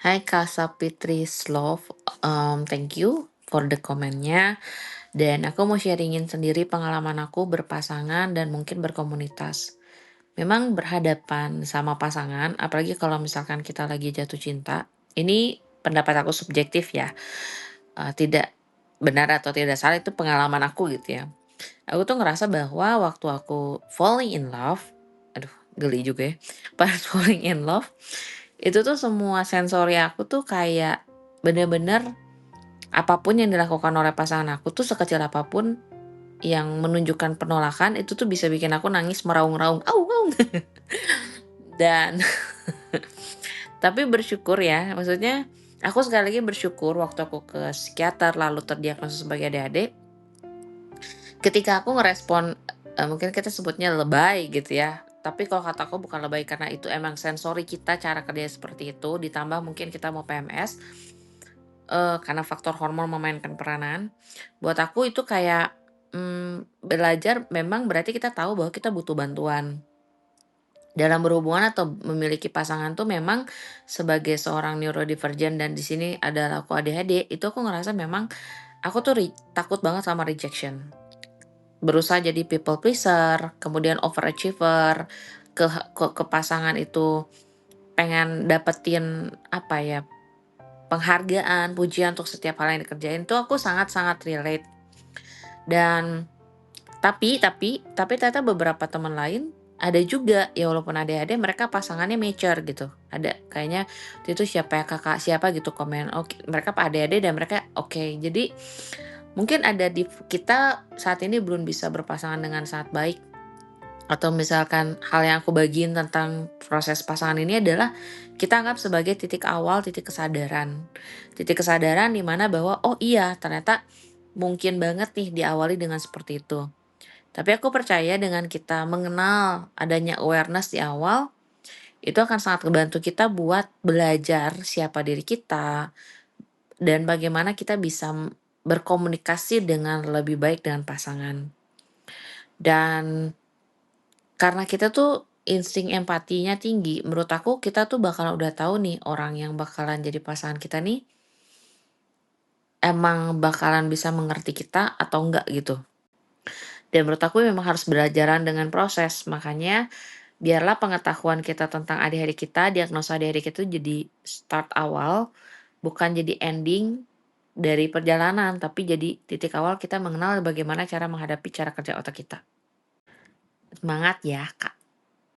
Hai Kak Sapitri Love, thank you for the komennya. Dan aku mau sharingin sendiri pengalaman aku berpasangan dan mungkin berkomunitas. Memang berhadapan sama pasangan, apalagi kalau misalkan kita lagi jatuh cinta, ini pendapat aku subjektif ya, tidak benar atau tidak salah itu pengalaman aku gitu ya. Aku tuh ngerasa bahwa waktu aku falling in love, aduh geli juga ya, pas falling in love, itu tuh semua sensori aku tuh kayak bener-bener apapun yang dilakukan oleh pasangan aku tuh sekecil apapun yang menunjukkan penolakan itu tuh bisa bikin aku nangis meraung-raung, "Aung aung." Dan tapi bersyukur ya, maksudnya aku sekali lagi bersyukur waktu aku ke psikiater lalu terdiagnosis sebagai ADHD, ketika aku ngerespon, mungkin kita sebutnya lebay gitu ya, tapi kalau kata aku bukan lebay karena itu emang sensori kita cara kerja seperti itu, ditambah mungkin kita mau PMS, karena faktor hormon memainkan peranan. Buat aku itu kayak, belajar memang berarti kita tahu bahwa kita butuh bantuan. Dalam berhubungan atau memiliki pasangan tuh memang sebagai seorang neurodivergent dan di sini adalah aku ADHD, itu aku ngerasa memang aku tuh takut banget sama rejection. Berusaha jadi people pleaser, kemudian overachiever, ke pasangan itu pengen dapetin, apa ya, penghargaan, pujian untuk setiap hal yang dikerjain tuh aku sangat-sangat relate. Dan tapi ternyata beberapa teman lain ada juga, ya walaupun ADHD mereka pasangannya mature gitu. Ada kayaknya waktu itu siapa ya, kakak siapa gitu komen, oke mereka ADHD dan mereka oke. Jadi mungkin ada di kita saat ini belum bisa berpasangan dengan sangat baik, atau misalkan hal yang aku bagiin tentang proses pasangan ini adalah kita anggap sebagai titik awal, titik kesadaran. Titik kesadaran di mana bahwa, oh iya ternyata mungkin banget nih diawali dengan seperti itu. Tapi aku percaya dengan kita mengenal adanya awareness di awal, itu akan sangat membantu kita buat belajar siapa diri kita dan bagaimana kita bisa berkomunikasi dengan lebih baik dengan pasangan. Dan karena kita tuh insting empatinya tinggi, menurut aku kita tuh bakal udah tahu nih orang yang bakalan jadi pasangan kita nih emang bakalan bisa mengerti kita atau enggak gitu. Dan menurut aku memang harus belajaran dengan proses. Makanya biarlah pengetahuan kita tentang ADHD kita, diagnosa ADHD kita itu jadi start awal, bukan jadi ending dari perjalanan, tapi jadi titik awal kita mengenal bagaimana cara menghadapi cara kerja otak kita. Semangat ya, Kak.